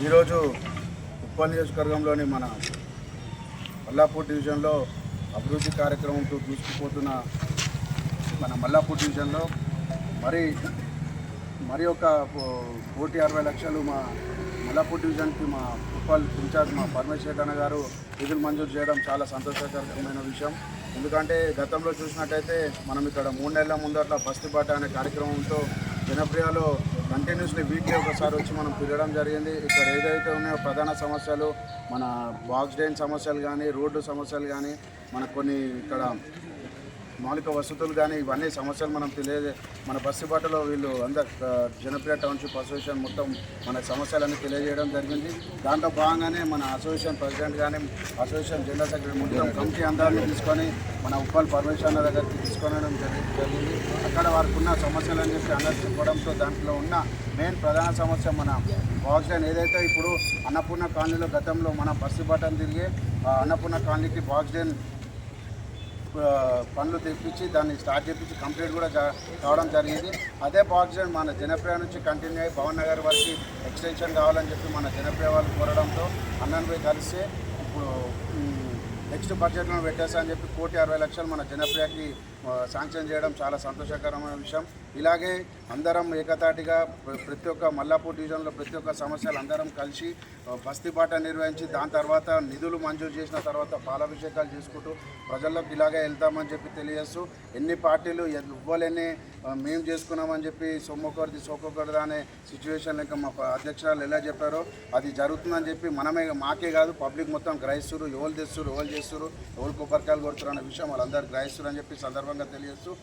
ఈరోజు ఉప్పల్ నియోజకవర్గంలోని మన మల్లాపూర్ డివిజన్లో అభివృద్ధి కార్యక్రమంతో దూసుకుపోతున్న మన మల్లాపూర్ డివిజన్లో మరి ఒక 1,60,00,000 మా మల్లాపూర్ డివిజన్కి మా ఉప్పల్ ఇన్ఛార్జ్ మా పరమేశ్వర్ అన్న గారు నిధులు మంజూరు చేయడం చాలా సంతోషకరమైన విషయం. ఎందుకంటే గతంలో చూసినట్టయితే మనం ఇక్కడ 3 నెలల ముందట్లా బస్తీబాట అనే కార్యక్రమంతో జనప్రియలో కంటిన్యూస్లీ వీక్లీ ఒకసారి వచ్చి మనం తిరగడం జరిగింది. ఇక్కడ ఏదైతే ఉన్నాయో ప్రధాన సమస్యలు మన బాక్స్ డ్రైన్ సమస్యలు కానీ, రోడ్డు సమస్యలు కానీ, మనకు కొన్ని ఇక్కడ మౌలిక వసతులు కానీ ఇవన్నీ సమస్యలు మనం మన బస్సుబాటలో వీళ్ళు అందరు జనప్రియ టౌన్షిప్ అసోసియేషన్ మొత్తం మన సమస్యలన్నీ తెలియజేయడం జరిగింది. దాంట్లో భాగంగానే మన అసోసియేషన్ ప్రెసిడెంట్ కానీ, అసోసియేషన్ జనరల్ సెక్రటరీ మొత్తం కమిటీ అందరినీ తీసుకొని మన ఉప్పల్ పరమేశ్వర దగ్గరికి తీసుకొనడం జరిగింది. అక్కడ వారికి ఉన్న సమస్యలని చెప్పి అందరూ చెప్పడంతో దాంట్లో ఉన్న మెయిన్ ప్రధాన సమస్య మన బాక్స్ డ్రైన్ ఏదైతే ఇప్పుడు అన్నపూర్ణ కాలనీలో గతంలో మన బస్సుబాటను తిరిగి అన్నపూర్ణ కాలనీకి బాక్స్ డ్రైన్ పనులు తెప్పించి దాన్ని స్టార్ట్ చేయించి కంప్లీట్ కూడా కావడం జరిగింది. అదే బాక్స్ డ్రైన్ మన జనప్రియ నుంచి కంటిన్యూ అయ్యి భవన్ నగర్ వరకు ఎక్స్టెన్షన్ కావాలని చెప్పి మన జనప్రియ వాళ్ళు కోరడంతో అన్నను పోయి కలిసి ఇప్పుడు నెక్స్ట్ బడ్జెట్లో పెట్టేస్తా అని చెప్పి 1,60,00,000 మన జనప్రియకి శాంక్షన్ చేయడం చాలా సంతోషకరమైన విషయం. ఇలాగే అందరం ఏకతాటిగా ప్రతి ఒక్క మల్లాపూర్ డివిజన్లో ప్రతి ఒక్క సమస్యలు అందరం కలిసి బస్తీబాట నిర్వహించి దాని తర్వాత నిధులు మంజూరు చేసిన తర్వాత పాలాభిషేకాలు చేసుకుంటూ ప్రజల్లోకి ఇలాగే వెళ్తామని చెప్పి తెలియజేస్తూ ఎన్ని పార్టీలు ఇవ్వలేని మేము చేసుకున్నామని చెప్పి సొమ్మొకరిది సోకొకరిది అనే సిచ్యువేషన్ లెక్క మా అధ్యక్షురాలు ఎలా చెప్పారో అది జరుగుతుందని చెప్పి మాకే కాదు పబ్లిక్ మొత్తం గ్రహిస్తున్నారు. ఎవరు తెస్తున్నారు, ఎవరు చేస్తున్నారు, ఎవరు కొబ్బరికాయలు కొడుతున్నారు అనే విషయం వాళ్ళందరూ గ్రహిస్తున్నారు అని చెప్పి సందర్భంగా తెలియజేస్తూ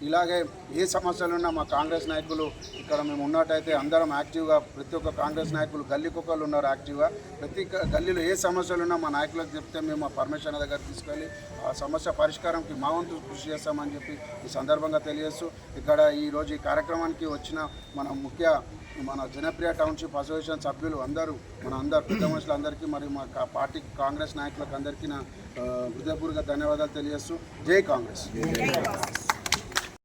ఇలాగే ఏ సమస్యలున్నా మా కాంగ్రెస్ నాయకులు ఇక్కడ మేము ఉన్నట్టయితే అందరం యాక్టివ్గా ప్రతి ఒక్క కాంగ్రెస్ నాయకులు గల్లీకొకళ్ళు ఉన్నారు యాక్టివ్గా. ప్రతి గల్లీలో ఏ సమస్యలున్నా మా నాయకులకు చెప్తే మేము మా పర్మిషన్ దగ్గర తీసుకెళ్ళి ఆ సమస్య పరిష్కారంకి మా వంతు కృషి చేస్తామని చెప్పి ఈ సందర్భంగా తెలియజేస్తూ ఇక్కడ ఈరోజు ఈ కార్యక్రమానికి వచ్చిన మన జనప్రియ టౌన్షిప్ అసోసియేషన్ సభ్యులు అందరూ పెద్ద మనుషులందరికీ మరి మా పార్టీ కాంగ్రెస్ నాయకులకు అందరికీ నా హృదయపూర్వక ధన్యవాదాలు తెలియజేస్తూ జై కాంగ్రెస్.